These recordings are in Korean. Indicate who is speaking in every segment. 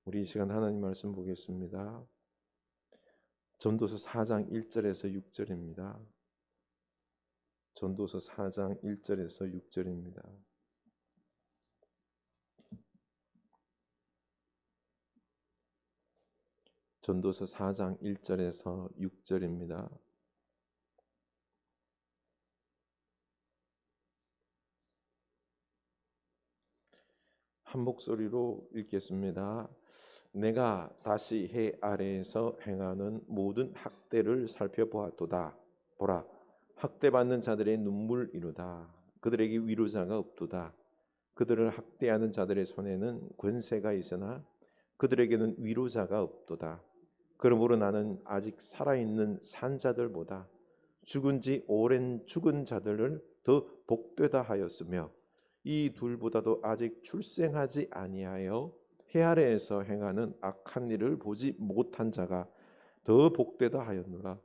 Speaker 1: 우리 이 시간 하나님 말씀 보겠습니다. 전도서 4장 1절에서 6절입니다. 전도서 4장 1절에서 6절입니다. 전도서 4장 1절에서 6절입니다. 한 목소리로 읽겠습니다. 내가 다시 해 아래에서 행하는 모든 학대를 살펴보았도다. 보라, 학대받는 자들의 눈물이로다. 그들에게 위로자가 없도다. 그들을 학대하는 자들의 손에는 권세가 있으나 그들에게는 위로자가 없도다. 그러므로 나는 아직 살아있는 산자들보다 죽은 지 오랜 죽은 자들을 더 복되다 하였으며 이 둘보다도 아직 출생하지 아니하여 해 아래에서 행하는 악한 일을 보지 못한 자가 더 복되다 하였노라.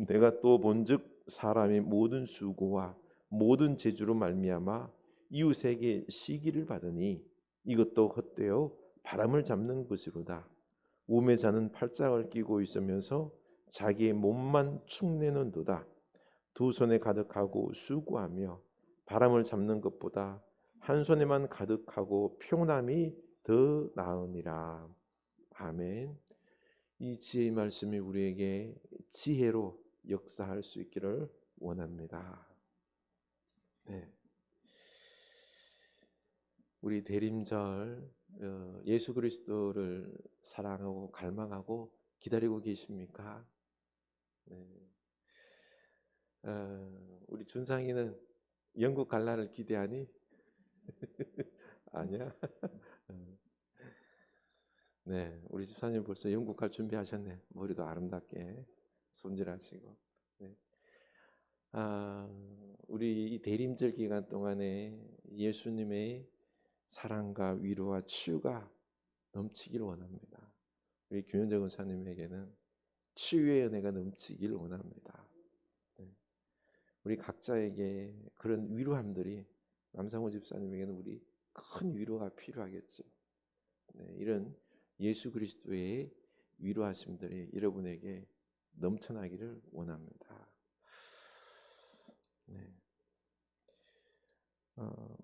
Speaker 1: 내가 또 본즉 사람이 모든 수고와 모든 재주로 말미암아 이웃에게 시기를 받으니 이것도 헛되어 바람을 잡는 것이로다. 우매자는 팔짱을 끼고 있으면서 자기의 몸만 축내는도다. 두 손에 가득하고 수고하며 바람을 잡는 것보다 한 손에만 가득하고 평온함이 더 나으니라. 아멘. 이 지혜의 말씀이 우리에게 지혜로 역사할 수 있기를 원합니다. 네. 우리 대림절 예수 그리스도를 사랑하고 갈망하고 기다리고 계십니까? 네. 우리 준상이는 영국 갈 날을 기대하니? 아니야? 네, 우리 집사님 벌써 영국 갈 준비하셨네. 머리도 아름답게 손질하시고. 네. 우리 이 대림절 기간 동안에 예수님의 사랑과 위로와 치유가 넘치기를 원합니다. 우리 김현정 원사님에게는 치유의 은혜가 넘치기를 원합니다. 네. 우리 각자에게 그런 위로함들이 남상호 집사님에게는 우리 큰 위로가 필요하겠죠. 네, 이런 예수 그리스도의 위로하심들이 여러분에게 넘쳐나기를 원합니다. 네.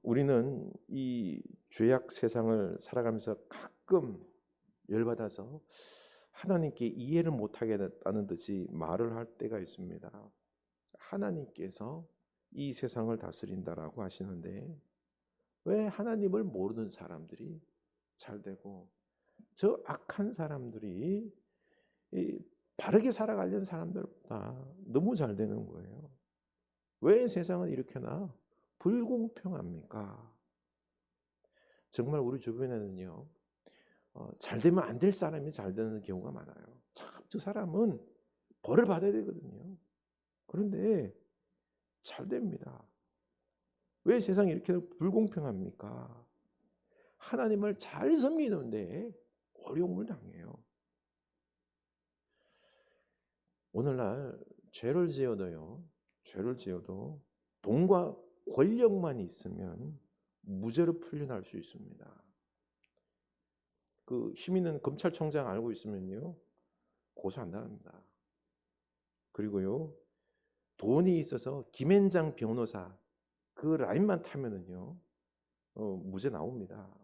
Speaker 1: 우리는 이 죄악 세상을 살아가면서 가끔 열받아서 하나님께 이해를 못하겠다는 듯이 말을 할 때가 있습니다. 하나님께서 이 세상을 다스린다라고 하시는데 왜 하나님을 모르는 사람들이 잘 되고 저 악한 사람들이 바르게 살아가려는 사람들보다 너무 잘 되는 거예요. 왜 세상은 이렇게나 불공평합니까? 정말 우리 주변에는요, 잘 되면 안 될 사람이 잘 되는 경우가 많아요. 참 저 사람은 벌을 받아야 되거든요. 그런데 잘 됩니다. 왜 세상이 이렇게 불공평합니까? 하나님을 잘 섬기는데 어려움을 당해요. 오늘날 죄를 지어도 돈과 권력만 있으면 무죄로 풀려날 수 있습니다. 그 힘 있는 검찰총장 알고 있으면요, 고소 안 당합니다. 그리고요, 돈이 있어서 김앤장 변호사 그 라인만 타면은요, 무죄 나옵니다.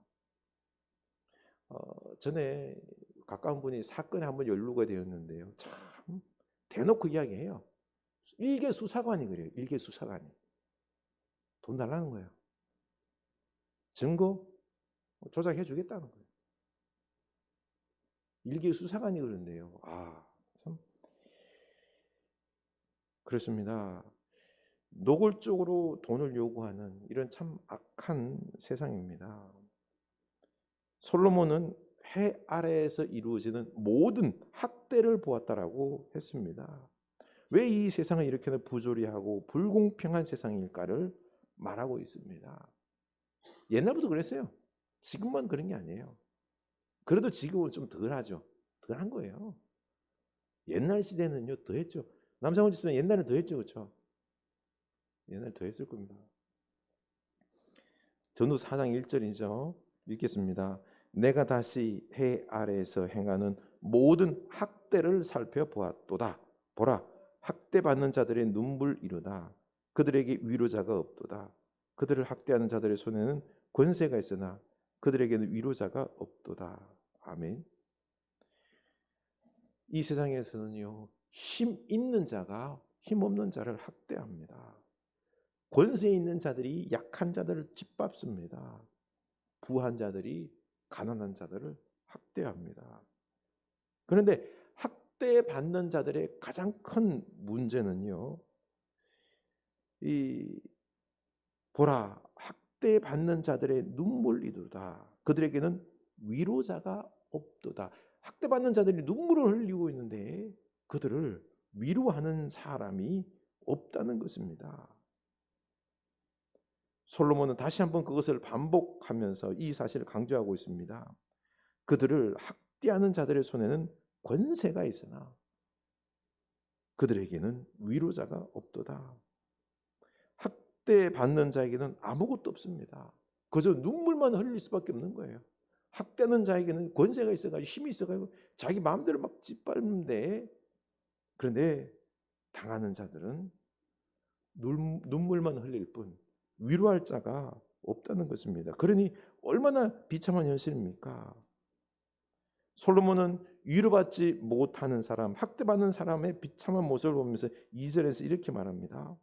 Speaker 1: 전에 가까운 분이 사건에 한번 연루가 되었는데요, 참 대놓고 이야기해요. 일개 수사관이 그래요. 일개 수사관이 돈 달라는 거예요. 증거 조작해 주겠다는 거예요. 일개 수사관이 그런데요. 참 그렇습니다. 노골적으로 돈을 요구하는 이런 참 악한 세상입니다. 솔로몬은 해 아래에서 이루어지는 모든 학대를 보았다라고 했습니다. 왜 이 세상은 이렇게나 부조리하고 불공평한 세상일까를 말하고 있습니다. 옛날부터 그랬어요. 지금만 그런 게 아니에요. 그래도 지금은 좀 덜하죠. 덜한 거예요. 옛날 시대는요 더 했죠. 남상원 지수는 옛날에 더 했죠. 그렇죠? 옛날에 더 했을 겁니다. 전도 4장 1절이죠. 읽겠습니다. 내가 다시 해 아래에서 행하는 모든 학대를 살펴보았도다. 보라, 학대받는 자들의 눈물이로다. 그들에게 위로자가 없도다. 그들을 학대하는 자들의 손에는 권세가 있으나 그들에게는 위로자가 없도다. 아멘. 이 세상에서는요, 힘 있는 자가 힘 없는 자를 학대합니다. 권세 있는 자들이 약한 자들을 짓밟습니다. 부한 자들이 가난한 자들을 학대합니다. 그런데 학대받는 자들의 가장 큰 문제는요, 이 보라, 학대받는 자들의 눈물이도다. 그들에게는 위로자가 없도다. 학대받는 자들이 눈물을 흘리고 있는데 그들을 위로하는 사람이 없다는 것입니다. 솔로몬은 다시 한번 그것을 반복하면서 이 사실을 강조하고 있습니다. 그들을 학대하는 자들의 손에는 권세가 있으나 그들에게는 위로자가 없도다. 학대받는 자에게는 아무것도 없습니다. 그저 눈물만 흘릴 수밖에 없는 거예요. 학대하는 자에게는 권세가 있어가지고 힘이 있어가지고 자기 마음대로 막 짓밟는데, 그런데 당하는 자들은 눈물만 흘릴 뿐 위로할 자가 없다는 것입니다. 그러니 얼마나 비참한 현실입니까? 솔로몬은 위로받지 못하는 사람, 학대받는 사람의 비참한 모습을 보면서 2절에서 이렇게 말합니다.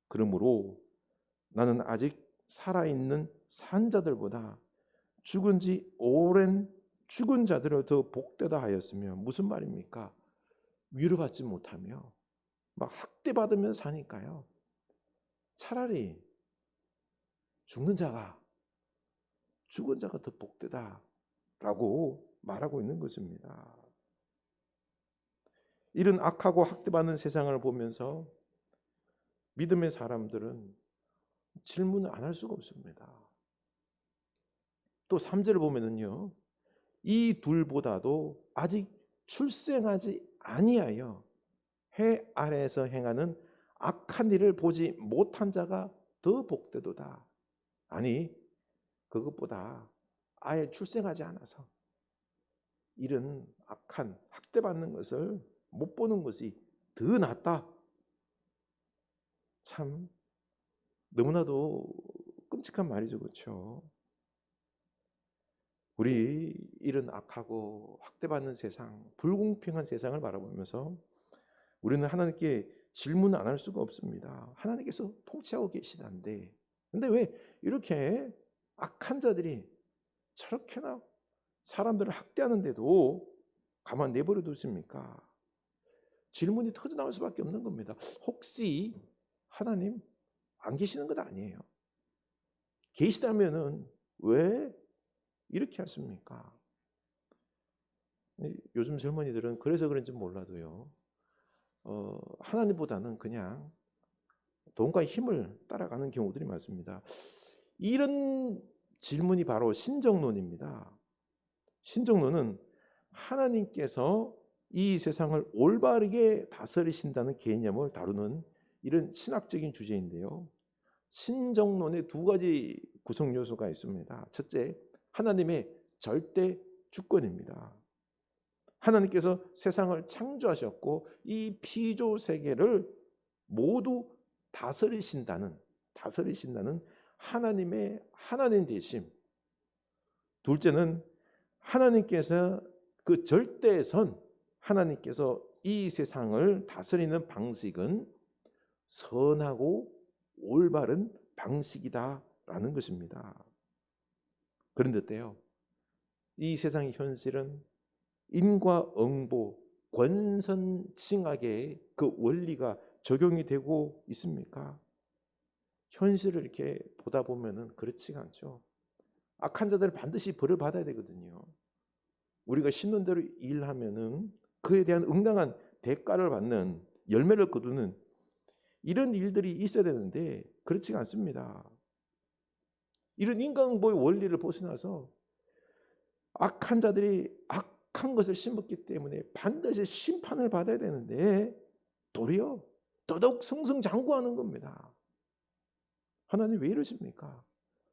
Speaker 1: 그러므로 나는 아직 살아있는 산 자들보다 죽은 지 오랜 죽은 자들을 더 복되다 하였으며, 무슨 말입니까? 위로받지 못하며 막 학대받으며 사니까요, 차라리 죽은 자가 더 복되다라고 말하고 있는 것입니다. 이런 악하고 학대받는 세상을 보면서 믿음의 사람들은 질문을 안 할 수가 없습니다. 또 3절을 보면은요, 이 둘보다도 아직 출생하지 아니하여 해 아래에서 행하는 악한 일을 보지 못한 자가 더 복되도다. 아니, 그것보다 아예 출생하지 않아서 이런 악한 학대받는 것을 못 보는 것이 더 낫다. 참 너무나도 끔찍한 말이죠, 그렇죠? 우리 이런 악하고 학대받는 세상, 불공평한 세상을 바라보면서 우리는 하나님께 질문 안 할 수가 없습니다. 하나님께서 통치하고 계시다는데, 근데 왜 이렇게 악한 자들이 저렇게나 사람들을 학대하는데도 가만 내버려 두십니까? 질문이 터져나올 수밖에 없는 겁니다. 혹시 하나님 안 계시는 것 아니에요? 계시다면은 왜 이렇게 하십니까? 요즘 젊은이들은 그래서 그런지 몰라도요, 하나님보다는 그냥 돈과 힘을 따라가는 경우들이 많습니다. 이런 질문이 바로 신정론입니다. 신정론은 하나님께서 이 세상을 올바르게 다스리신다는 개념을 다루는 이런 신학적인 주제인데요, 신정론에 두 가지 구성 요소가 있습니다. 첫째, 하나님의 절대 주권입니다. 하나님께서 세상을 창조하셨고 이 피조 세계를 모두 다스리신다는 하나님의 하나님 되심. 둘째는 하나님께서 그 절대선, 하나님께서 이 세상을 다스리는 방식은 선하고 올바른 방식이다라는 것입니다. 그런데 어때요? 이 세상의 현실은 인과응보, 권선징악의 그 원리가 적용이 되고 있습니까? 현실을 이렇게 보다 보면은 그렇지가 않죠. 악한 자들은 반드시 벌을 받아야 되거든요. 우리가 심는 대로 일하면은 그에 대한 응당한 대가를 받는, 열매를 거두는 이런 일들이 있어야 되는데 그렇지가 않습니다. 이런 인간보의 원리를 벗어나서 악한 자들이 악한 것을 심었기 때문에 반드시 심판을 받아야 되는데 도리어 더더욱 승승장구하는 겁니다. 하나님 왜 이러십니까?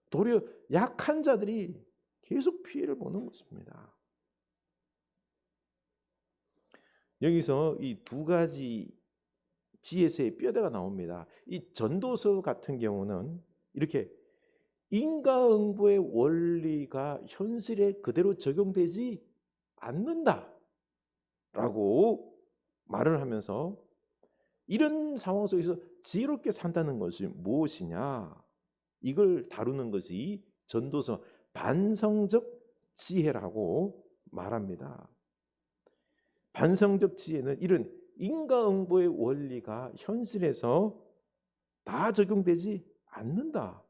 Speaker 1: 도리어 약한 자들이 계속 피해를 보는 것입니다. 여기서 이 두 가지 지혜서의 뼈대가 나옵니다. 이 전도서 같은 경우는 이렇게 인과응보의 원리가 현실에 그대로 적용되지 않는다라고 말을 하면서 이런 상황 속에서 지혜롭게 산다는 것이 무엇이냐, 이걸 다루는 것이 전도서 반성적 지혜라고 말합니다. 반성적 지혜는 이런 인과응보의 원리가 현실에서 다 적용되지 않는다,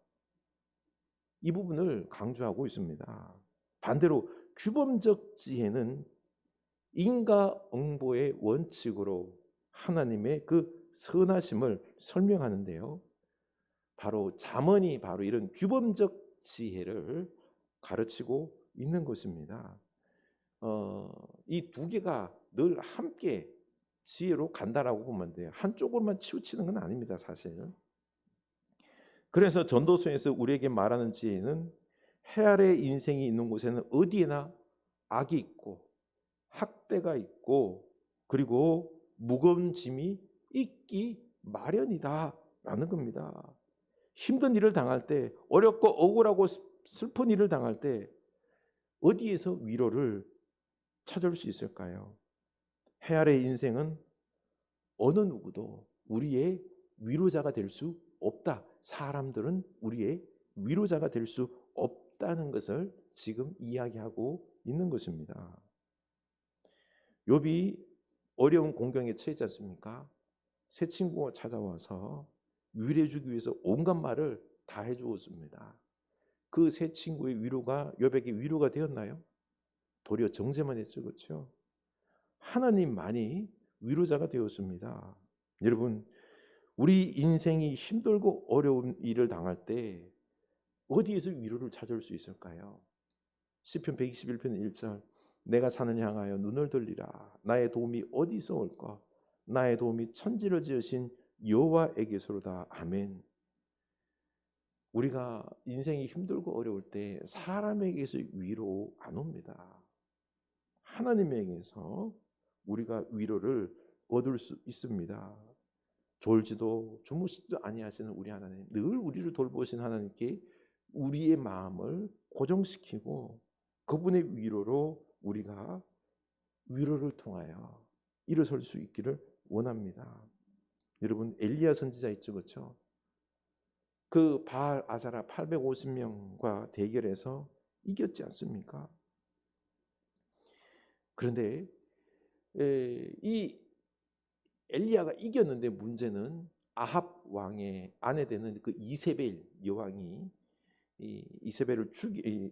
Speaker 1: 이 부분을 강조하고 있습니다. 반대로 규범적 지혜는 인과응보의 원칙으로 하나님의 그 선하심을 설명하는데요, 바로 잠언이 바로 이런 규범적 지혜를 가르치고 있는 것입니다. 이 두 개가 늘 함께 지혜로 간다라고 보면 돼요. 한쪽으로만 치우치는 건 아닙니다, 사실. 그래서 전도서에서 우리에게 말하는 지혜는 해 아래 인생이 있는 곳에는 어디에나 악이 있고 학대가 있고 그리고 무거운 짐이 있기 마련이다라는 겁니다. 힘든 일을 당할 때, 어렵고 억울하고 슬픈 일을 당할 때 어디에서 위로를 찾을 수 있을까요? 해 아래 인생은 어느 누구도 우리의 위로자가 될 수 없다. 사람들은 우리의 위로자가 될 수 없다는 것을 지금 이야기하고 있는 것입니다. 욥이 어려운 공경에 처했지 않습니까? 새 친구가 찾아와서 위로해주기 위해서 온갖 말을 다 해주었습니다. 그 새 친구의 위로가 욥에게 위로가 되었나요? 도리어 정죄만 했죠, 그렇죠? 하나님만이 위로자가 되었습니다. 여러분, 우리 인생이 힘들고 어려운 일을 당할 때 어디에서 위로를 찾을 수 있을까요? 시편 121편 1절, 내가 산을 향하여 눈을 들리라. 나의 도움이 어디서 올까? 나의 도움이 천지를 지으신 여호와에게서로다. 아멘. 우리가 인생이 힘들고 어려울 때 사람에게서 위로 안 옵니다. 하나님에게서 우리가 위로를 얻을 수 있습니다. 졸지도 주무시지도 아니하시는 우리 하나님, 늘 우리를 돌보신 하나님께 우리의 마음을 고정시키고 그분의 위로로 우리가 위로를 통하여 일어설 수 있기를 원합니다. 여러분, 엘리야 선지자 있죠, 그렇죠? 그 바알 아사라 850명과 대결해서 이겼지 않습니까? 그런데 이 엘리야가 이겼는데 문제는 아합 왕의 아내 되는 그 이세벨 여왕이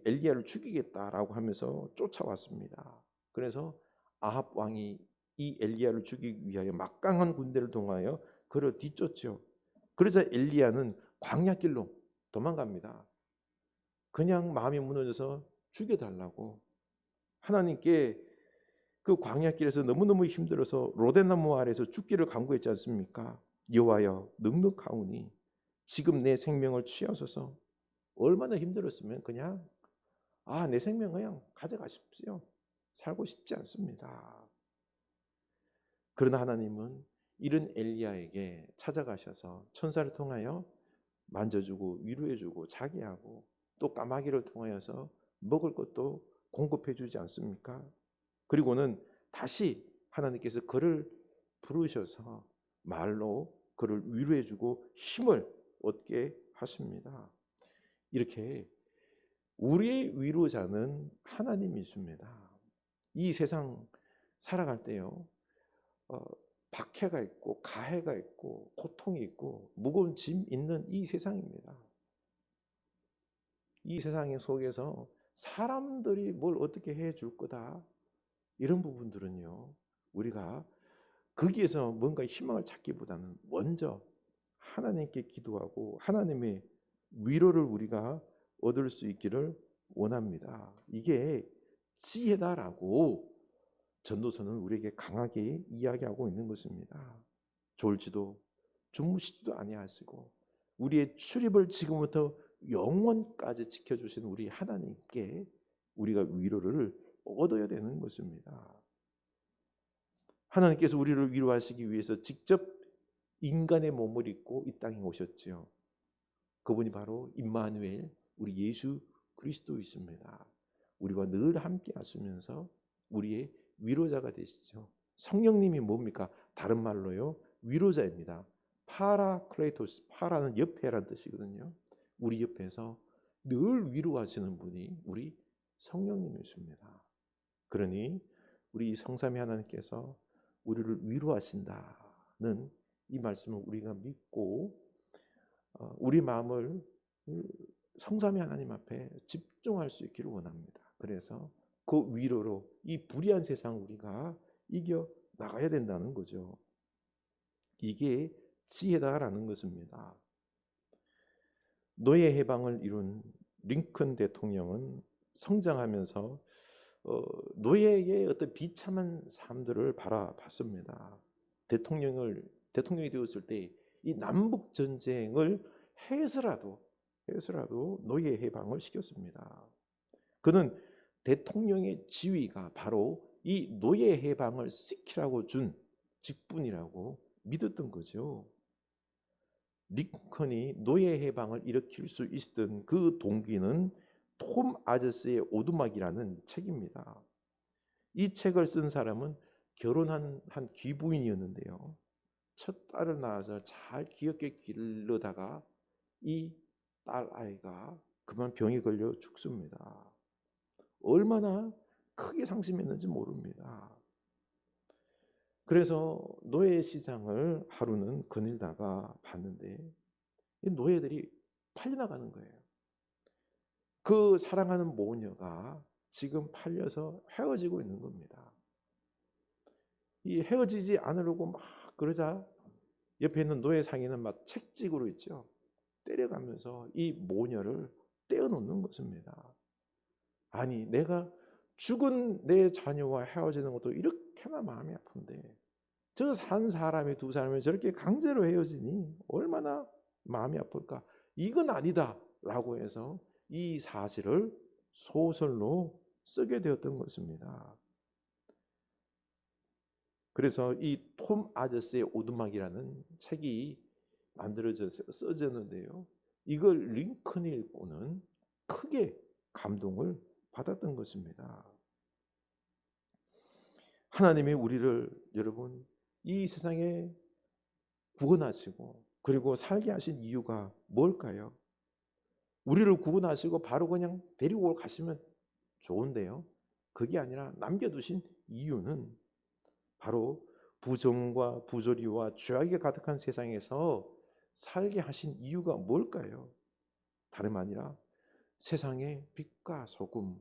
Speaker 1: 엘리야를 죽이겠다라고 하면서 쫓아왔습니다. 그래서 아합 왕이 이 엘리야를 죽이기 위하여 막강한 군대를 동하여 그를 뒤쫓죠. 그러자 엘리야는 광야길로 도망갑니다. 그냥 마음이 무너져서 죽여달라고 하나님께 그 광야길에서 너무너무 힘들어서 로데나무 아래에서 죽기를 간구했지 않습니까? 여호와여, 넉넉하오니 지금 내 생명을 취하소서. 얼마나 힘들었으면 그냥 내 생명 그냥 가져가십시오. 살고 싶지 않습니다. 그러나 하나님은 이런 엘리야에게 찾아가셔서 천사를 통하여 만져주고 위로해주고 자기하고 또 까마귀를 통하여서 먹을 것도 공급해주지 않습니까? 그리고는 다시 하나님께서 그를 부르셔서 말로 그를 위로해주고 힘을 얻게 하십니다. 이렇게 우리의 위로자는 하나님이십니다. 이 세상 살아갈 때요, 박해가 있고 가해가 있고 고통이 있고 무거운 짐 있는 이 세상입니다. 이 세상 속에서 사람들이 뭘 어떻게 해줄 거다, 이런 부분들은요, 우리가 거기에서 뭔가 희망을 찾기보다는 먼저 하나님께 기도하고 하나님의 위로를 우리가 얻을 수 있기를 원합니다. 이게 지혜다라고 전도서는 우리에게 강하게 이야기하고 있는 것입니다. 졸지도 주무시지도 아니하시고 우리의 출입을 지금부터 영원까지 지켜주신 우리 하나님께 우리가 위로를 얻어야 되는 것입니다. 하나님께서 우리를 위로하시기 위해서 직접 인간의 몸을 입고 이 땅에 오셨죠. 그분이 바로 임마누엘, 우리 예수 그리스도이십니다. 우리와 늘 함께 하시면서 우리의 위로자가 되시죠. 성령님이 뭡니까? 다른 말로요, 위로자입니다. 파라클레토스, 파라는 옆에라는 뜻이거든요. 우리 옆에서 늘 위로하시는 분이 우리 성령님이십니다. 그러니 우리 성삼위 하나님께서 우리를 위로하신다는 이 말씀을 우리가 믿고 우리 마음을 성삼위 하나님 앞에 집중할 수 있기를 원합니다. 그래서 그 위로로 이 불의한 세상 우리가 이겨 나가야 된다는 거죠. 이게 지혜다라는 것입니다. 노예 해방을 이룬 링컨 대통령은 성장하면서 노예의 어떤 비참한 삶들을 바라봤습니다. 대통령이 되었을 때 이 남북 전쟁을 해서라도 노예 해방을 시켰습니다. 그는 대통령의 지위가 바로 이 노예 해방을 시키라고 준 직분이라고 믿었던 거죠. 링컨이 노예 해방을 일으킬 수 있었던 그 동기는 톰 아저씨의 오두막이라는 책입니다. 이 책을 쓴 사람은 결혼한 한 귀부인이었는데요. 첫 딸을 낳아서 잘 귀엽게 기르다가 이 딸 아이가 그만 병에 걸려 죽습니다. 얼마나 크게 상심했는지 모릅니다. 그래서 노예 시장을 하루는 거닐다가 봤는데 이 노예들이 팔려나가는 거예요. 그 사랑하는 모녀가 지금 팔려서 헤어지고 있는 겁니다. 이 헤어지지 않으려고 막 그러자 옆에 있는 노예 상인은 막 책찍으로 있죠. 때려가면서 이 모녀를 떼어놓는 것입니다. 아니, 내가 죽은 내 자녀와 헤어지는 것도 이렇게나 마음이 아픈데 저 산 사람이 두 사람이 저렇게 강제로 헤어지니 얼마나 마음이 아플까. 이건 아니다 라고 해서 이 사실을 소설로 쓰게 되었던 것입니다. 그래서 이 톰 아저씨의 오두막이라는 책이 써졌는데요. 이걸 링컨이 읽고는 크게 감동을 받았던 것입니다. 하나님이 우리를 여러분 이 세상에 구원하시고 그리고 살게 하신 이유가 뭘까요? 우리를 구원하시고 바로 그냥 데리고 가시면 좋은데요. 그게 아니라 남겨두신 이유는 바로 부정과 부조리와 죄악에 가득한 세상에서 살게 하신 이유가 뭘까요? 다름 아니라 세상의 빛과 소금,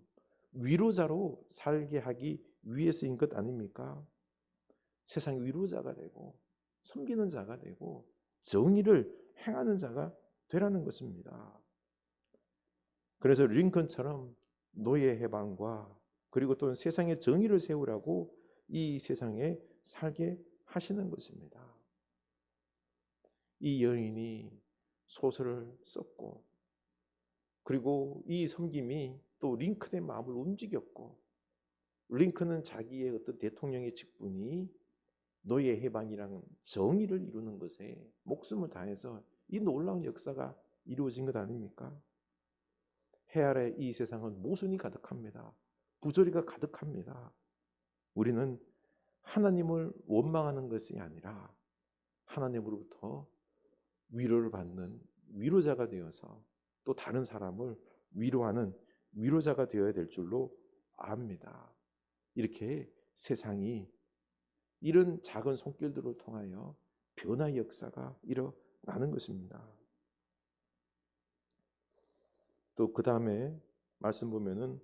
Speaker 1: 위로자로 살게 하기 위해서인 것 아닙니까? 세상의 위로자가 되고 섬기는 자가 되고 정의를 행하는 자가 되라는 것입니다. 그래서 링컨처럼 노예 해방과 그리고 또 세상의 정의를 세우라고 이 세상에 살게 하시는 것입니다. 이 여인이 소설을 썼고 그리고 이 섬김이 또 링컨의 마음을 움직였고 링컨은 자기의 어떤 대통령의 직분이 노예 해방이라는 정의를 이루는 것에 목숨을 다해서 이 놀라운 역사가 이루어진 것 아닙니까? 해 아래 이 세상은 모순이 가득합니다. 부조리가 가득합니다. 우리는 하나님을 원망하는 것이 아니라 하나님으로부터 위로를 받는 위로자가 되어서 또 다른 사람을 위로하는 위로자가 되어야 될 줄로 압니다. 이렇게 세상이 이런 작은 손길들을 통하여 변화의 역사가 일어나는 것입니다. 또 그 다음에 말씀 보면은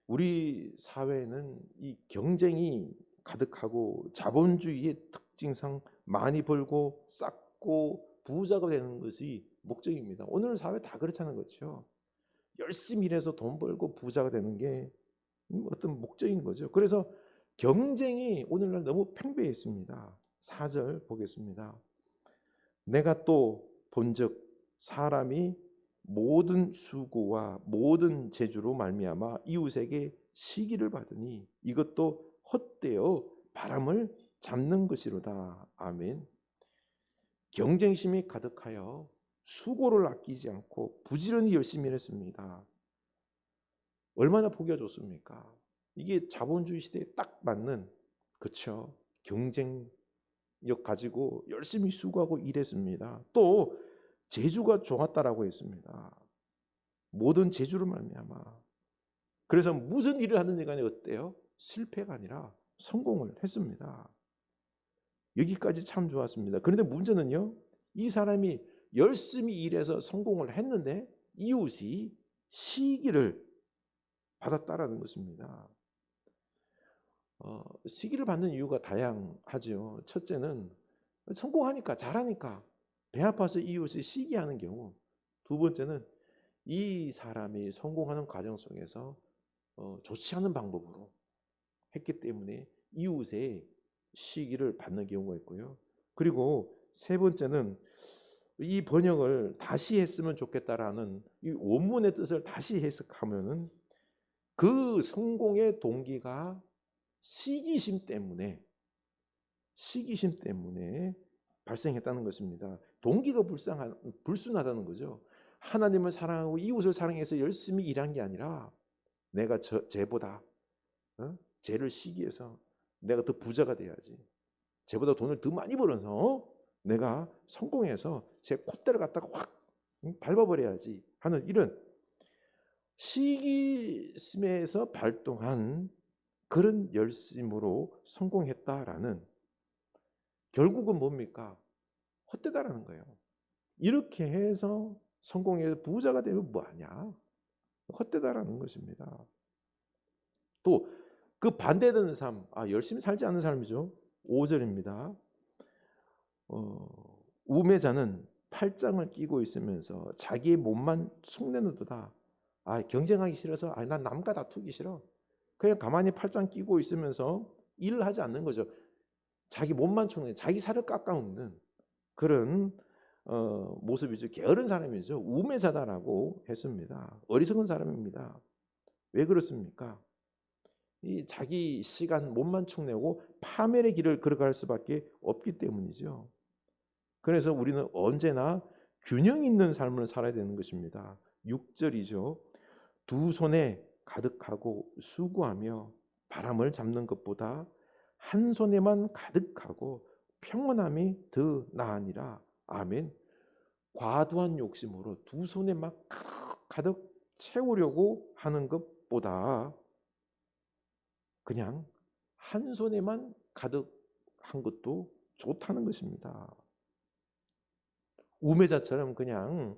Speaker 1: 우리 사회는 이 경쟁이 가득하고 자본주의의 특징상 많이 벌고 쌓고 부자가 되는 것이 목적입니다. 오늘 사회 다 그렇다는 거죠. 열심히 일해서 돈 벌고 부자가 되는 게 어떤 목적인 거죠. 그래서 경쟁이 오늘날 너무 팽배했습니다. 4절 보겠습니다. 내가 또 본즉 사람이 모든 수고와 모든 재주로 말미암아 이웃에게 시기를 받으니 이것도 헛되어 바람을 잡는 것이로다. 아멘. 경쟁심이 가득하여 수고를 아끼지 않고 부지런히 열심히 일했습니다. 얼마나 보기가 좋습니까? 이게 자본주의 시대에 딱 맞는, 그렇죠, 경쟁력 가지고 열심히 수고하고 일했습니다. 또 재주가 좋았다라고 했습니다. 모든 재주로 말미암아. 그래서 무슨 일을 하든지 간에 어때요? 실패가 아니라 성공을 했습니다. 여기까지 참 좋았습니다. 그런데 문제는요, 이 사람이 열심히 일해서 성공을 했는데 이웃이 시기를 받았다라는 것입니다. 시기를 받는 이유가 다양하죠. 첫째는 성공하니까, 잘하니까 배 아파서 이웃이 시기하는 경우. 두 번째는 이 사람이 성공하는 과정 속에서 좋지 않은 방법으로 했기 때문에 이웃의 시기를 받는 경우가 있고요. 그리고 세 번째는 이 번역을 다시 했으면 좋겠다라는 이 원문의 뜻을 다시 해석하면은 그 성공의 동기가 시기심 때문에 발생했다는 것입니다. 동기가 불순하다는 거죠. 하나님을 사랑하고 이웃을 사랑해서 열심히 일한 게 아니라 내가 쟤보다 쟤를 시기해서 내가 더 부자가 돼야지, 쟤보다 돈을 더 많이 벌어서 내가 성공해서 제 콧대를 갖다가 확 밟아버려야지 하는 이런 시기심에서 발동한 그런 열심으로 성공했다라는, 결국은 뭡니까? 헛되다라는 거예요. 이렇게 해서 성공해서 부자가 되면 뭐하냐? 헛되다라는 것입니다. 또 그 반대되는 삶, 열심히 살지 않는 삶이죠. 5절입니다. 우매자는 팔짱을 끼고 있으면서 자기의 몸만 축내는도다. 경쟁하기 싫어서 난 남과 다투기 싫어. 그냥 가만히 팔짱 끼고 있으면서 일을 하지 않는 거죠. 자기 몸만 축내, 자기 살을 깎아먹는 그런 모습이죠. 게으른 사람이죠. 우매자다라고 했습니다. 어리석은 사람입니다. 왜 그렇습니까? 이 자기 시간, 몸만 축내고 파멸의 길을 걸어갈 수밖에 없기 때문이죠. 그래서 우리는 언제나 균형 있는 삶을 살아야 되는 것입니다. 6절이죠. 두 손에 가득하고 수고하며 바람을 잡는 것보다 한 손에만 가득하고 평온함이 더 나으니라. 아멘. 과도한 욕심으로 두 손에 막 가득 채우려고 하는 것보다 그냥 한 손에만 가득한 것도 좋다는 것입니다. 우매자처럼 그냥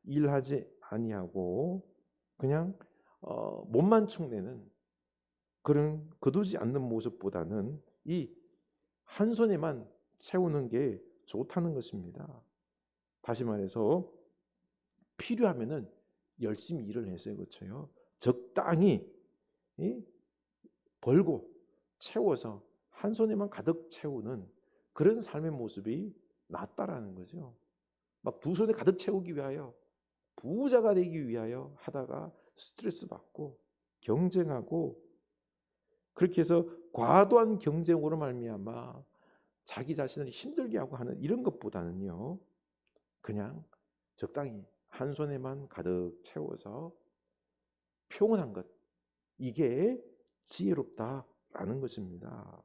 Speaker 1: 일하지 아니하고 그냥 몸만 축내는 그런 거두지 않는 모습보다는 이 한 손에만 채우는 게 좋다는 것입니다. 다시 말해서 필요하면은 열심히 일을 해서 그렇죠. 적당히 벌고 채워서 한 손에만 가득 채우는 그런 삶의 모습이 낫다라는 거죠. 막 두 손에 가득 채우기 위하여 부자가 되기 위하여 하다가 스트레스 받고 경쟁하고 그렇게 해서 과도한 경쟁으로 말미암아 자기 자신을 힘들게 하고 하는 이런 것보다는요, 그냥 적당히 한 손에만 가득 채워서 평온한 것, 이게 지혜롭다라는 것입니다.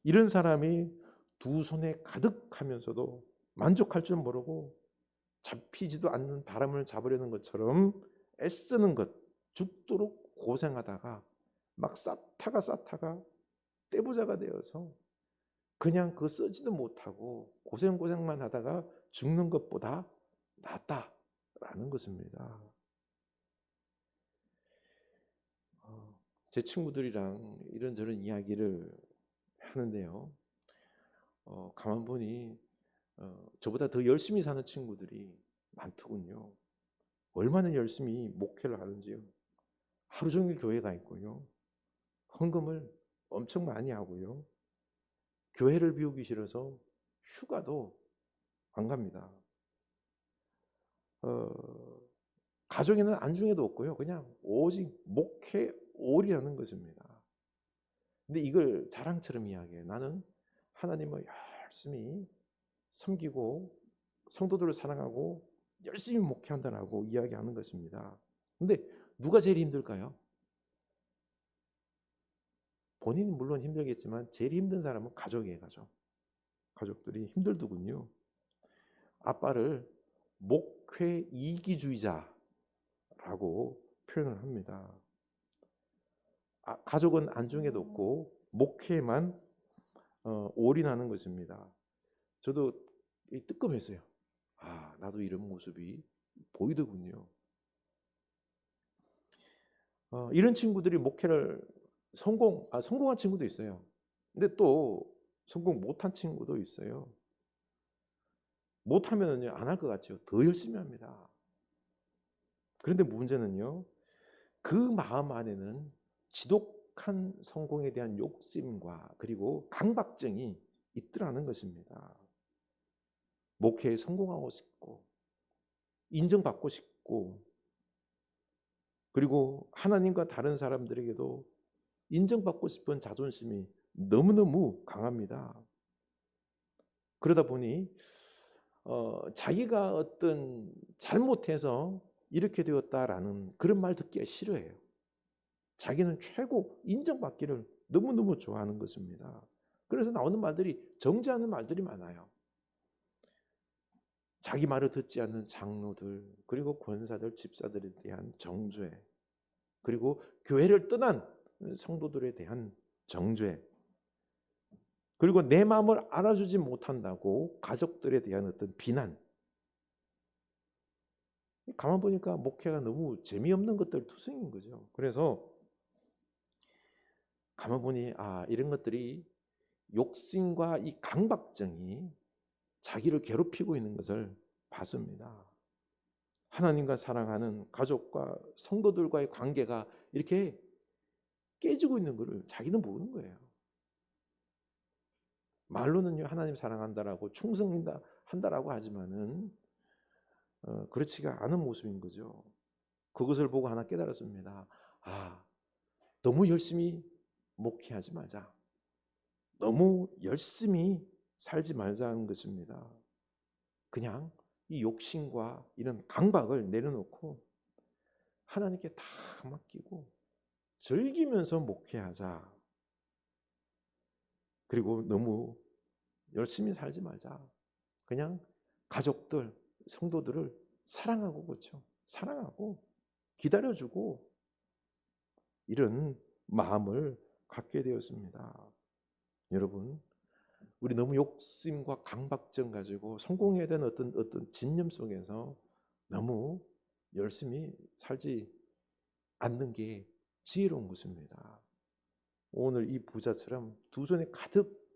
Speaker 1: 이런 사람이 두 손에 가득하면서도 만족할 줄 모르고 잡히지도 않는 바람을 잡으려는 것처럼 애쓰는 것, 죽도록 고생하다가 막 쌓다가 떼부자가 되어서 그냥 그거 쓰지도 못하고 고생만 하다가 죽는 것보다 낫다라는 것입니다. 제 친구들이랑 이런저런 이야기를 하는데요. 가만 보니 저보다 더 열심히 사는 친구들이 많더군요. 얼마나 열심히 목회를 하는지요. 하루 종일 교회 가 있고요. 헌금을 엄청 많이 하고요. 교회를 비우기 싫어서 휴가도 안 갑니다. 가족에는 안중에도 없고요. 그냥 오직 목회올이라는 것입니다. 근데 이걸 자랑처럼 이야기해요. 나는 하나님을 열심히 섬기고 성도들을 사랑하고 열심히 목회한다라고 이야기하는 것입니다. 근데 누가 제일 힘들까요? 본인은 물론 힘들겠지만 제일 힘든 사람은 가족이에요. 가족들이 힘들더군요. 아빠를 목회 이기주의자라고 표현을 합니다. 가족은 안중에도 없고 목회만 올인하는 것입니다. 저도 뜨끔했어요. 나도 이런 모습이 보이더군요. 이런 친구들이 목회를 성공한 친구도 있어요. 근데 또 성공 못한 친구도 있어요. 못하면요 안 할 것 같죠. 더 열심히 합니다. 그런데 문제는요, 그 마음 안에는 지독한 성공에 대한 욕심과 그리고 강박증이 있더라는 것입니다. 목회에 성공하고 싶고 인정받고 싶고 그리고 하나님과 다른 사람들에게도 인정받고 싶은 자존심이 너무너무 강합니다. 그러다 보니 자기가 어떤 잘못해서 이렇게 되었다라는 그런 말 듣기가 싫어해요. 자기는 최고 인정받기를 너무너무 좋아하는 것입니다. 그래서 나오는 말들이 정죄하는 말들이 많아요. 자기 말을 듣지 않는 장로들, 그리고 권사들, 집사들에 대한 정죄, 그리고 교회를 떠난 성도들에 대한 정죄, 그리고 내 마음을 알아주지 못한다고 가족들에 대한 어떤 비난. 가만 보니까 목회가 너무 재미없는 것들 투성인 거죠. 그래서 가만 보니 이런 것들이 욕심과 이 강박증이 자기를 괴롭히고 있는 것을 봤습니다. 하나님과 사랑하는 가족과 성도들과의 관계가 이렇게 깨지고 있는 것을 자기는 모르는 거예요. 말로는요 하나님 사랑한다라고 충성한다라고 하지만은 그렇지가 않은 모습인 거죠. 그것을 보고 하나 깨달았습니다. 너무 열심히 목회하지 말자. 너무 열심히 살지 말자는 것입니다. 그냥 이 욕심과 이런 강박을 내려놓고 하나님께 다 맡기고 즐기면서 목회하자. 그리고 너무 열심히 살지 말자. 그냥 가족들, 성도들을 사랑하고 그렇죠. 사랑하고 기다려주고 이런 마음을 갖게 되었습니다. 여러분, 우리 너무 욕심과 강박증 가지고 성공해야 되는 어떤 진념 속에서 너무 열심히 살지 않는 게 지혜로운 것입니다. 오늘 이 부자처럼 두 손에 가득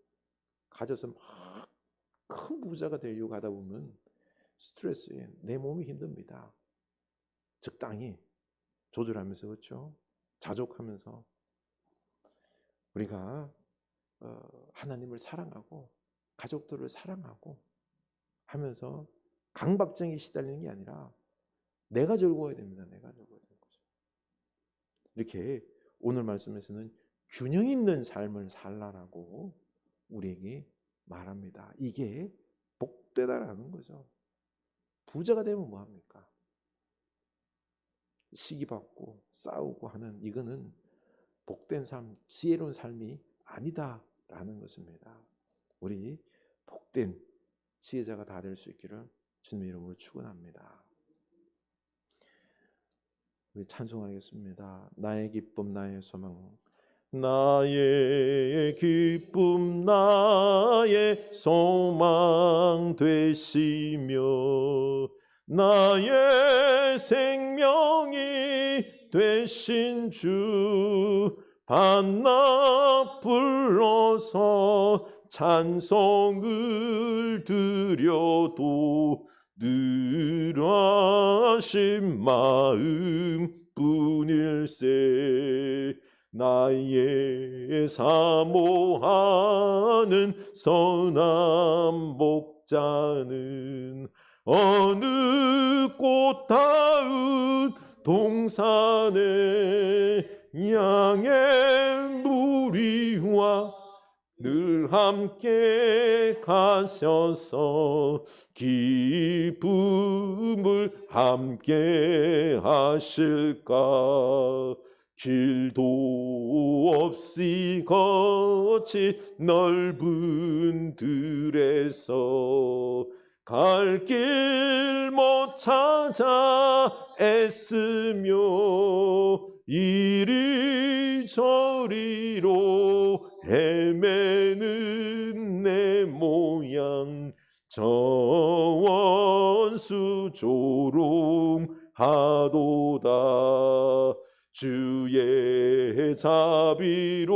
Speaker 1: 가져서 막 큰 부자가 되려고 하다 보면 스트레스에 내 몸이 힘듭니다. 적당히 조절하면서 그렇죠. 자족하면서 우리가 하나님을 사랑하고 가족들을 사랑하고 하면서 강박증에 시달리는 게 아니라 내가 즐거워야 됩니다. 내가 즐거워야 되는 거죠. 이렇게 오늘 말씀에서는 균형 있는 삶을 살라라고 우리에게 말합니다. 이게 복되다라는 거죠. 부자가 되면 뭐합니까? 시기받고 싸우고 하는 이거는 복된 삶, 지혜로운 삶이 아니다라는 것입니다. 우리 복된 지혜자가 다 될 수 있기를 주님의 이름으로 축원합니다. 우리 찬송하겠습니다. 나의 기쁨 나의 소망, 나의 기쁨 나의 소망 되시며 나의 생명이 되신 주 반나 불러서 찬송을 드려도 늘 하신 마음 뿐일세. 나의 사모하는 선한 목자는 어느 꽃다운 동산에 양의 무리와 늘 함께 가셔서 기쁨을 함께 하실까. 길도 없이 거친 넓은 들에서 갈 길 못 찾아 애쓰며 이리저리로 헤매는 내 모양 저 원수 조롱하도다. 주의 자비롭고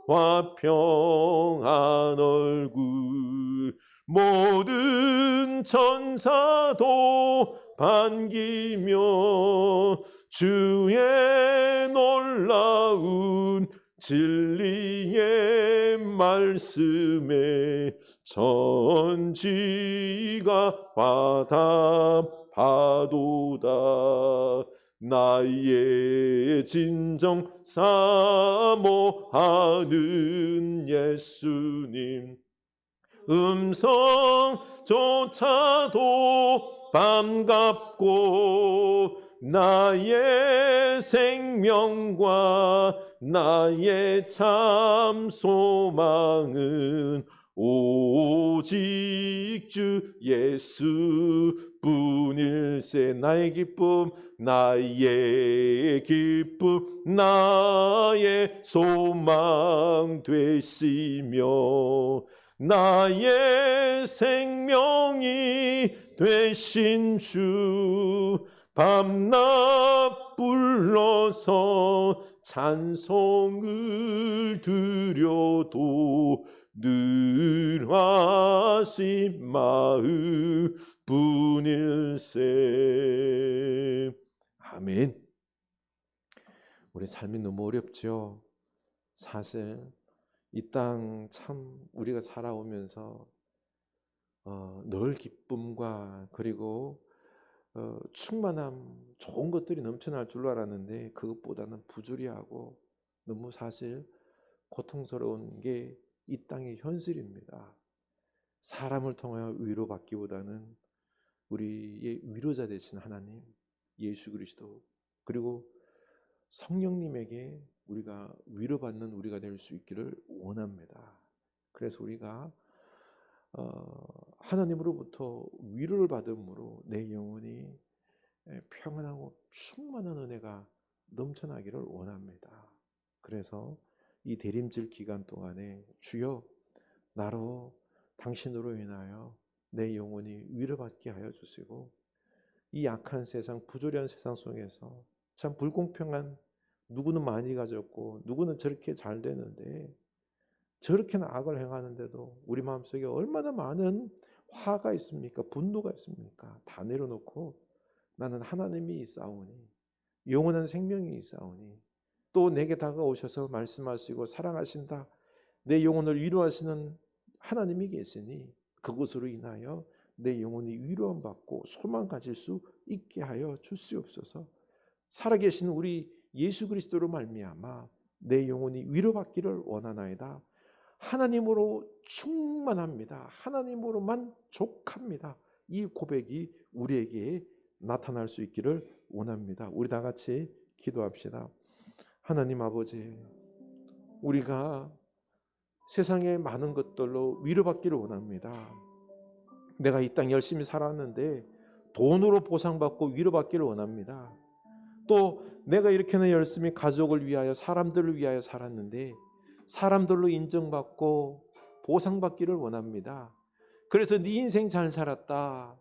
Speaker 1: 화평한 얼굴 모든 천사도 반기며 주의 놀라운 진리의 말씀에 천지가 화답하도다. 나의 진정 사모하는 예수님 음성조차도 반갑고 나의 생명과 나의 참 소망은 오직 주 예수뿐일세. 나의 기쁨 나의 기쁨 나의 소망 되시며 나의 생명이 되신 주 밤낮 불러서 찬송을 드려도 늘 하신 마음 뿐일세. 아멘. 우리 삶이 너무 어렵죠. 사실 이 땅 참 우리가 살아오면서 늘 기쁨과 그리고 충만함, 좋은 것들이 넘쳐날 줄 알았는데 그것보다는 부조리하고 너무 사실 고통스러운 게 이 땅의 현실입니다. 사람을 통하여 위로받기보다는 우리의 위로자 되신 하나님, 예수 그리스도, 그리고 성령님에게 우리가 위로받는 우리가 될 수 있기를 원합니다. 그래서 우리가 하나님으로부터 위로를 받음으로 내 영혼이 평안하고 충만한 은혜가 넘쳐나기를 원합니다. 그래서 이 대림절 기간 동안에 주여 나로 당신으로 인하여 내 영혼이 위로받게 하여 주시고 이 악한 세상, 부조리한 세상 속에서 참 불공평한, 누구는 많이 가졌고 누구는 저렇게 잘 되는데 저렇게나 악을 행하는데도 우리 마음속에 얼마나 많은 화가 있습니까? 분노가 있습니까? 다 내려놓고 나는 하나님이 있사오니 영원한 생명이 있사오니 또 내게 다가오셔서 말씀하시고 사랑하신다, 내 영혼을 위로하시는 하나님이 계시니 그것으로 인하여 내 영혼이 위로함 받고 소망 가질 수 있게 하여 주시옵소서. 살아계신 우리 예수 그리스도로 말미암아 내 영혼이 위로받기를 원하나이다. 하나님으로 충만합니다. 하나님으로만 족합니다. 이 고백이 우리에게 나타날 수 있기를 원합니다. 우리 다 같이 기도합시다. 하나님 아버지, 우리가 세상의 많은 것들로 위로받기를 원합니다. 내가 이 땅 열심히 살았는데 돈으로 보상받고 위로받기를 원합니다. 또 내가 이렇게나 열심히 가족을 위하여 사람들을 위하여 살았는데 사람들로 인정받고 보상받기를 원합니다. 그래서 네 인생 잘 살았다,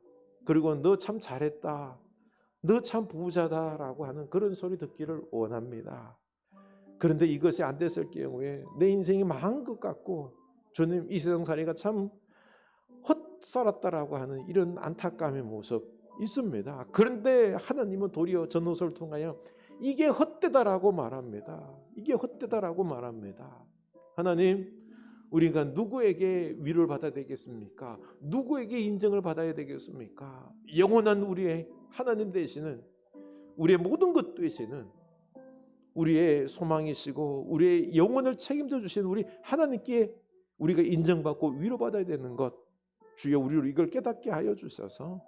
Speaker 1: 그리고 너 참 잘했다, 너 참 부자다라고 하는 그런 소리 듣기를 원합니다. 그런데 이것이 안 됐을 경우에 내 인생이 망한 것 같고 주님 이 세상살이가 참 헛살았다라고 하는 이런 안타까움의 모습 있습니다. 그런데 하나님은 도리어 전도서를 통하여 이게 헛되다라고 말합니다. 이게 헛되다라고 말합니다. 하나님, 우리가 누구에게 위로를 받아야 되겠습니까? 누구에게 인정을 받아야 되겠습니까? 영원한 우리의 하나님 되시는, 우리의 모든 것 되시는, 우리의 소망이시고 우리의 영혼을 책임져 주신 우리 하나님께 우리가 인정받고 위로받아야 되는 것, 주여 우리로 이걸 깨닫게 하여 주셔서,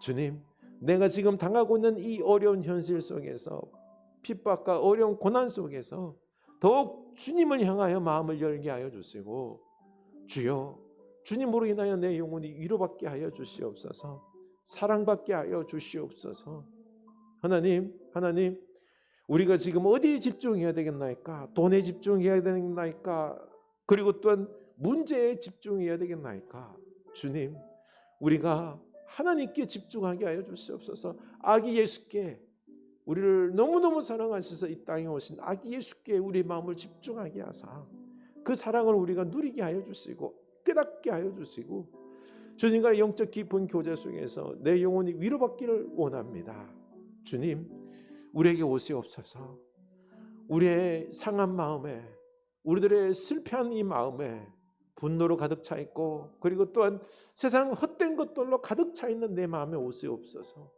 Speaker 1: 주님, 내가 지금 당하고 있는 이 어려운 현실 속에서, 핍박과 어려운 고난 속에서 더욱 주님을 향하여 마음을 열게 하여 주시고, 주여 주님으로 인하여 내 영혼이 위로받게 하여 주시옵소서. 사랑받게 하여 주시옵소서. 하나님, 우리가 지금 어디에 집중해야 되겠나이까? 돈에 집중해야 되겠나이까? 그리고 또한 문제에 집중해야 되겠나이까? 주님, 우리가 하나님께 집중하게 하여 주시옵소서. 아기 예수께, 우리를 너무너무 사랑하셔서 이 땅에 오신 아기 예수께 우리 마음을 집중하게 하사 그 사랑을 우리가 누리게 하여 주시고 깨닫게 하여 주시고, 주님과 영적 깊은 교제 속에서 내 영혼이 위로받기를 원합니다. 주님, 우리에게 오시옵소서. 우리의 상한 마음에, 우리들의 슬퍼한 이 마음에 분노로 가득 차 있고, 그리고 또한 세상 헛된 것들로 가득 차 있는 내 마음에 오시옵소서.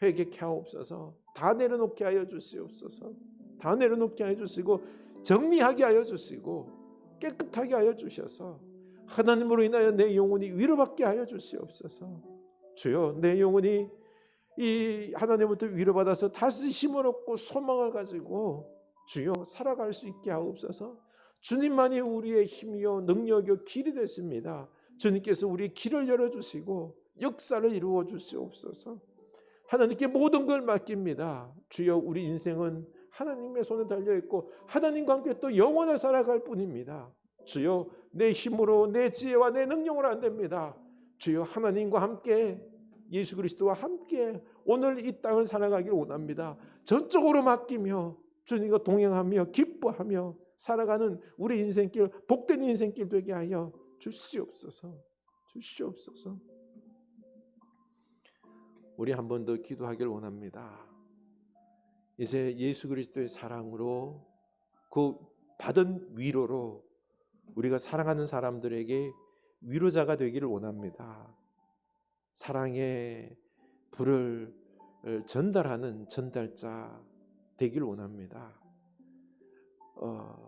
Speaker 1: 회개케 하옵소서. 다 내려놓게 하여 주시옵소서. 다 내려놓게 하여 주시고 정리하게 하여 주시고 깨끗하게 하여 주셔서 하나님으로 인하여 내 영혼이 위로받게 하여 주시옵소서. 주여, 내 영혼이 이 하나님부터 위로받아서 다시 힘을 얻고 소망을 가지고 주여 살아갈 수 있게 하옵소서. 주님만이 우리의 힘이요 능력이요 길이 되십니다. 주님께서 우리의 길을 열어주시고 역사를 이루어 주시옵소서. 하나님께 모든 걸 맡깁니다. 주여, 우리 인생은 하나님의 손에 달려있고 하나님과 함께 또 영원을 살아갈 뿐입니다. 주여, 내 힘으로 내 지혜와 내 능력으로 안 됩니다. 주여, 하나님과 함께 예수 그리스도와 함께 오늘 이 땅을 살아가기를 원합니다. 전적으로 맡기며 주님과 동행하며 기뻐하며 살아가는 우리 인생길, 복된 인생길 되게 하여 주시옵소서. 주시옵소서. 우리 한 번 더 기도하기를 원합니다. 이제 예수 그리스도의 사랑으로, 그 받은 위로로 우리가 사랑하는 사람들에게 위로자가 되기를 원합니다. 사랑의 불을 전달하는 전달자 되기를 원합니다.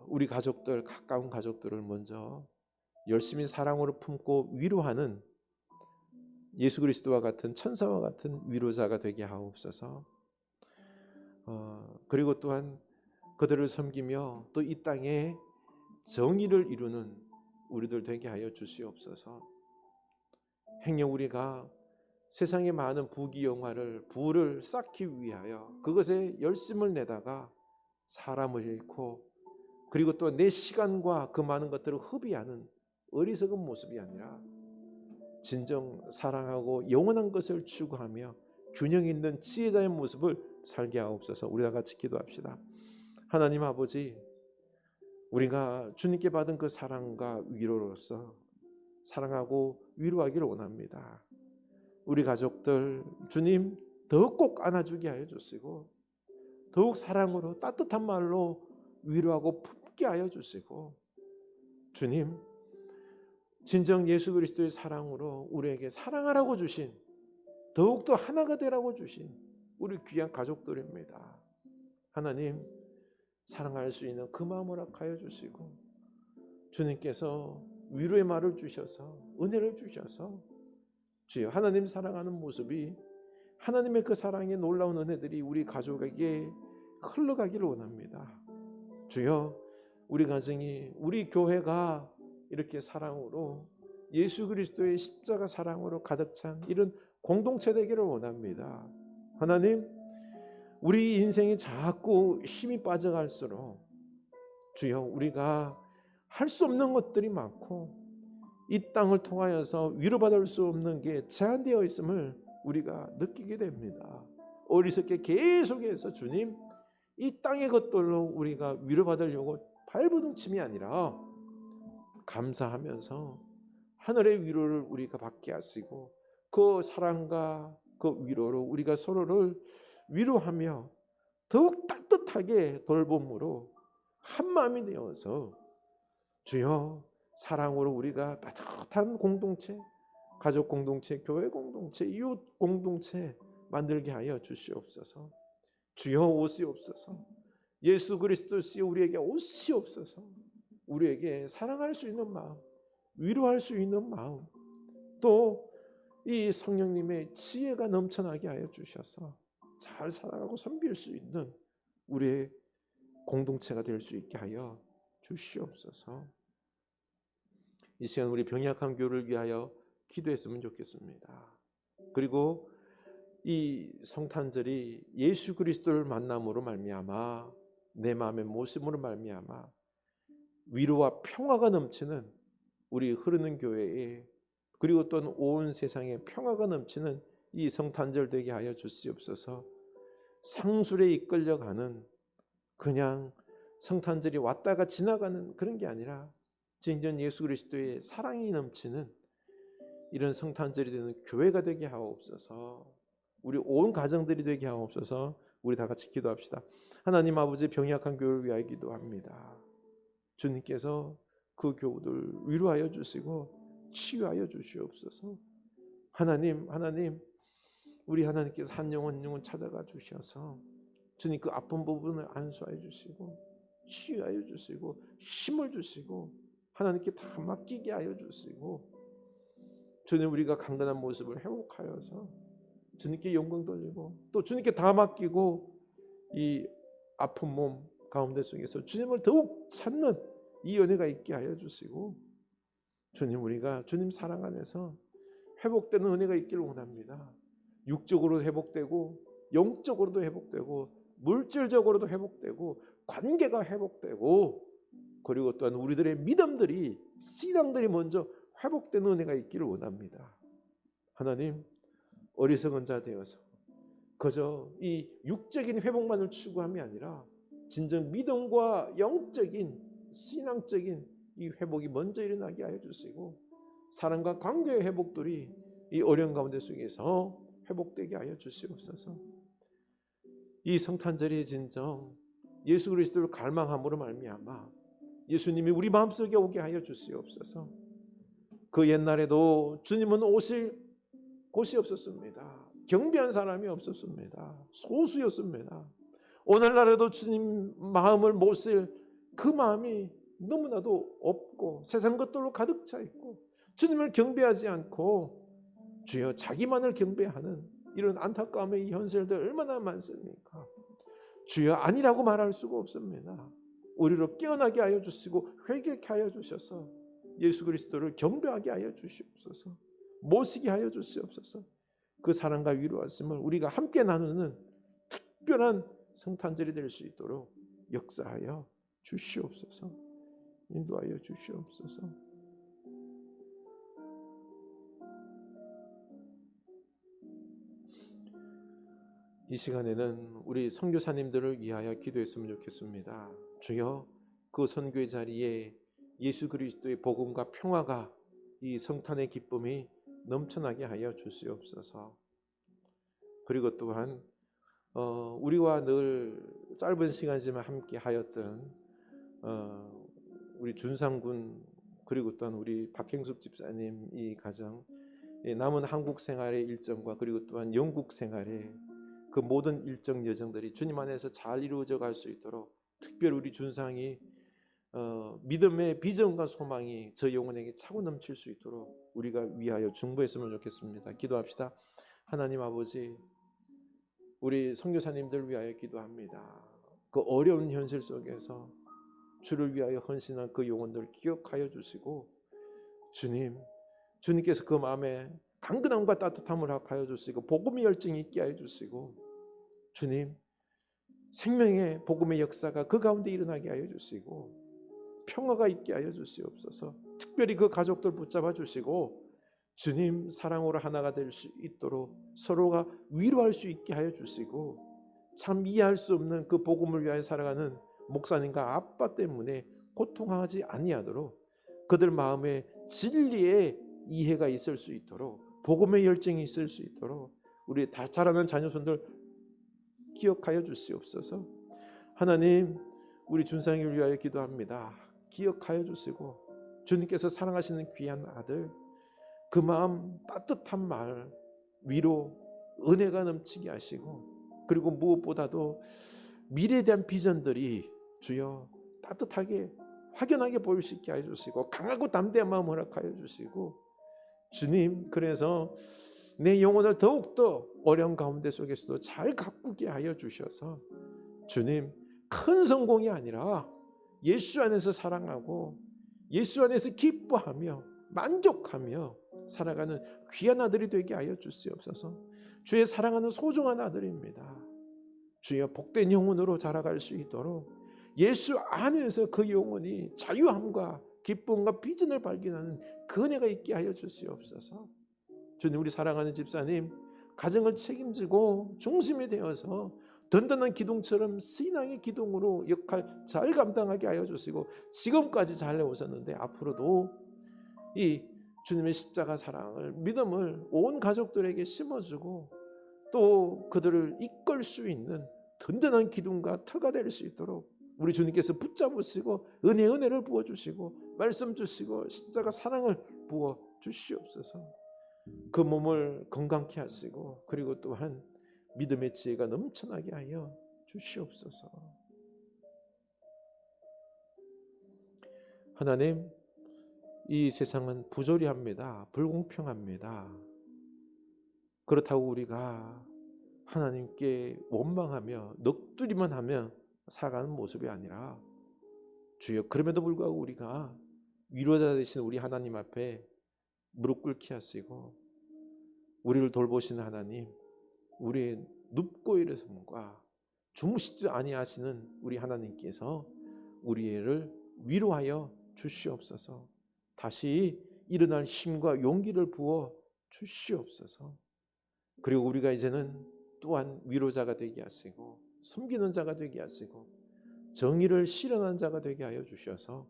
Speaker 1: 우리 가족들, 가까운 가족들을 먼저 열심히 사랑으로 품고 위로하는 예수 그리스도와 같은 천사와 같은 위로자가 되게 하옵소서. 그리고 또한 그들을 섬기며 또 이 땅에 정의를 이루는 우리들 되게 하여 주시옵소서. 행여 우리가 세상의 많은 부귀영화를, 부를 쌓기 위하여 그것에 열심을 내다가 사람을 잃고, 그리고 또 내 시간과 그 많은 것들을 허비하는 어리석은 모습이 아니라 진정 사랑하고 영원한 것을 추구하며 균형 있는 지혜자의 모습을 살게 하옵소서. 우리 다 같이 기도합시다. 하나님 아버지, 우리가 주님께 받은 그 사랑과 위로로서 사랑하고 위로하기를 원합니다. 우리 가족들 주님 더 꼭 안아주게 하여 주시고, 더욱 사랑으로 따뜻한 말로 위로하고 품게 하여 주시고, 주님 진정 예수 그리스도의 사랑으로 우리에게 사랑하라고 주신, 더욱더 하나가 되라고 주신 우리 귀한 가족들입니다. 하나님, 사랑할 수 있는 그 마음을 허락하여 주시고, 주님께서 위로의 말을 주셔서 은혜를 주셔서 주여, 하나님 사랑하는 모습이, 하나님의 그 사랑의 놀라운 은혜들이 우리 가족에게 흘러가기를 원합니다. 주여, 우리 가정이, 우리 교회가 이렇게 사랑으로, 예수 그리스도의 십자가 사랑으로 가득 찬 이런 공동체 되기를 원합니다. 하나님, 우리 인생이 자꾸 힘이 빠져갈수록 주여, 우리가 할 수 없는 것들이 많고 이 땅을 통하여서 위로받을 수 없는 게 제한되어 있음을 우리가 느끼게 됩니다. 어리석게 계속해서 주님, 이 땅의 것들로 우리가 위로받으려고 발버둥침이 아니라 감사하면서 하늘의 위로를 우리가 받게 하시고, 그 사랑과 그 위로로 우리가 서로를 위로하며 더욱 따뜻하게 돌봄으로 한 마음이 되어서 주여, 사랑으로 우리가 따뜻한 공동체, 가족 공동체, 교회 공동체, 이웃 공동체 만들게 하여 주시옵소서. 주여 오시옵소서. 예수 그리스도시여 우리에게 오시옵소서. 우리에게 사랑할 수 있는 마음, 위로할 수 있는 마음, 또 이 성령님의 지혜가 넘쳐나게 하여 주셔서 잘 살아가고 섬길 수 있는 우리의 공동체가 될 수 있게 하여 주시옵소서. 이 시간 우리 병약한 교회를 위하여 기도했으면 좋겠습니다. 그리고 이 성탄절이 예수 그리스도를 만남으로 말미암아 내 마음의 모습으로 말미암아 위로와 평화가 넘치는 우리 흐르는 교회에, 그리고 또한 온 세상에 평화가 넘치는 이 성탄절 되게 하여 주시옵소서. 상술에 이끌려가는, 그냥 성탄절이 왔다가 지나가는 그런 게 아니라 진정 예수 그리스도의 사랑이 넘치는 이런 성탄절이 되는 교회가 되게 하옵소서. 우리 온 가정들이 되게 하옵소서. 우리 다 같이 기도합시다. 하나님 아버지, 병약한 교회를 위하여 기도합니다. 주님께서 그 교우들 위로하여 주시고 치유하여 주시옵소서. 하나님, 우리 하나님께서 한 영혼 한 영혼 찾아가 주셔서 주님 그 아픈 부분을 안수하여 주시고 치유하여 주시고 힘을 주시고 하나님께 다 맡기게 하여 주시고, 주님 우리가 강건한 모습을 회복하여서 주님께 영광 돌리고 또 주님께 다 맡기고 이 아픈 몸 가운데 속에서 주님을 더욱 찾는 이 은혜가 있게 하여 주시고, 주님 우리가 주님 사랑 안에서 회복되는 은혜가 있기를 원합니다. 육적으로도 회복되고 영적으로도 회복되고 물질적으로도 회복되고 관계가 회복되고, 그리고 또한 우리들의 믿음들이, 신앙들이 먼저 회복되는 은혜가 있기를 원합니다. 하나님, 어리석은 자 되어서 그저 이 육적인 회복만을 추구함이 아니라 진정 믿음과 영적인 신앙적인 이 회복이 먼저 일어나게 하여 주시고, 사랑과 관계의 회복들이 이 어려운 가운데 속에서 회복되게 하여 주시옵소서. 이 성탄절이 진정 예수 그리스도를 갈망함으로 말미암아 예수님이 우리 마음속에 오게 하여 주시옵소서. 그 옛날에도 주님은 오실 곳이 없었습니다. 경배한 사람이 없었습니다. 소수였습니다. 오늘날에도 주님 마음을 모실 그 마음이 너무나도 없고 세상 것들로 가득 차 있고 주님을 경배하지 않고 주여 자기만을 경배하는 이런 안타까움의 이 현실들 얼마나 많습니까? 주여 아니라고 말할 수가 없습니다. 우리로 깨어나게 하여 주시고 회개케 하여 주셔서 예수 그리스도를 경배하게 하여 주시옵소서. 모시게 하여 주시옵소서. 그 사랑과 위로하심을 우리가 함께 나누는 특별한 성탄절이 될 수 있도록 역사하여 주시옵소서. 인도하여 주시옵소서. 이 시간에는 우리 선교사님들을 위하여 기도했으면 좋겠습니다. 주여, 그 선교의 자리에 예수 그리스도의 복음과 평화가, 이 성탄의 기쁨이 넘쳐나게 하여 주시옵소서. 그리고 또한 우리와 늘 짧은 시간이지만 함께 하였던 우리 준상군, 그리고 또한 우리 박행숙 집사님 이 가정, 남은 한국 생활의 일정과 그리고 또한 영국 생활의 그 모든 일정 여정들이 주님 안에서 잘 이루어져 갈 수 있도록, 특별히 우리 준상이 믿음의 비전과 소망이 저 영혼에게 차고 넘칠 수 있도록 우리가 위하여 중보했으면 좋겠습니다. 기도합시다. 하나님 아버지, 우리 선교사님들 위하여 기도합니다. 그 어려운 현실 속에서 주를 위하여 헌신한 그 영혼들을 기억하여 주시고, 주님께서 그 마음에 강건함과 따뜻함을 하여 주시고 복음의 열정이 있게 하여 주시고, 주님 생명의 복음의 역사가 그 가운데 일어나게 하여 주시고 평화가 있게 하여 주시옵소서. 특별히 그 가족들 붙잡아 주시고 주님 사랑으로 하나가 될 수 있도록 서로가 위로할 수 있게 하여 주시고, 참 이해할 수 없는 그 복음을 위하여 살아가는 목사님과 아빠 때문에 고통하지 아니하도록 그들 마음에 진리의 이해가 있을 수 있도록, 복음의 열정이 있을 수 있도록 우리 다 자라는 자녀손들 기억하여 주시옵소서. 하나님, 우리 준상이를 위하여 기도합니다. 기억하여 주시고 주님께서 사랑하시는 귀한 아들, 그 마음 따뜻한 말, 위로, 은혜가 넘치게 하시고, 그리고 무엇보다도 미래에 대한 비전들이 주여 따뜻하게 확연하게 보일 수 있게 해주시고, 강하고 담대한 마음 허락하여 주시고, 주님, 그래서 내 영혼을 더욱더 어려운 가운데 속에서도 잘 가꾸게 하여 주셔서, 주님, 큰 성공이 아니라 예수 안에서 사랑하고 예수 안에서 기뻐하며 만족하며 살아가는 귀한 아들이 되게 하여 주시옵소서. 주의 사랑하는 소중한 아들입니다. 주여, 복된 영혼으로 자라갈 수 있도록 예수 안에서 그 영혼이 자유함과 기쁨과 비전을 발견하는 그 은혜가 있게 하여 주시옵소서. 주님, 우리 사랑하는 집사님, 가정을 책임지고 중심이 되어서 든든한 기둥처럼 신앙의 기둥으로 역할 잘 감당하게 하여 주시고, 지금까지 잘 해오셨는데 앞으로도 이 주님의 십자가 사랑을, 믿음을 온 가족들에게 심어주고 또 그들을 이끌 수 있는 든든한 기둥과 터가 될 수 있도록 우리 주님께서 붙잡으시고 은혜를 부어주시고 말씀 주시고 십자가 사랑을 부어주시옵소서. 그 몸을 건강케 하시고, 그리고 또한 믿음의 지혜가 넘쳐나게 하여 주시옵소서. 하나님, 이 세상은 부조리합니다. 불공평합니다. 그렇다고 우리가 하나님께 원망하며 넋두리만 하며 살아가는 모습이 아니라, 주여, 그럼에도 불구하고 우리가 위로자 되신 우리 하나님 앞에 무릎 꿇게 하시고, 우리를 돌보시는 하나님, 우리의 눕고 일어섬과 주무시지도 아니하시는 우리 하나님께서 우리를 위로하여 주시옵소서. 다시 일어날 힘과 용기를 부어 주시옵소서. 그리고 우리가 이제는 또한 위로자가 되게 하시고 섬기는 자가 되게 하시고 정의를 실현하는 자가 되게 하여 주셔서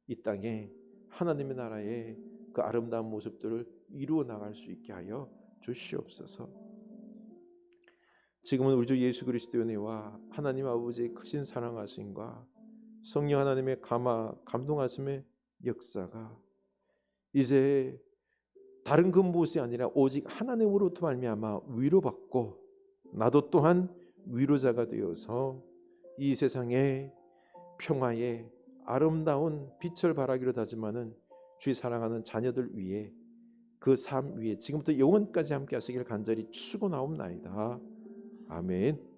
Speaker 1: 이 땅에 하나님의 나라의 그 아름다운 모습들을 이루어 나갈 수 있게 하여 주시옵소서. 지금은 우리 주 예수 그리스도의 은혜와 하나님 아버지의 크신 사랑하심과 성령 하나님의 감동하심의 역사가 이제 다른 그 무엇이 아니라 오직 하나님으로부터 말미암아 위로받고, 나도 또한 위로자가 되어서 이 세상에 평화의 아름다운 빛을 발하기로 다짐하는 주의 사랑하는 자녀들 위에, 그 삶 위에 지금부터 영원까지 함께 하시길 간절히 축원하옵나이다. 아멘.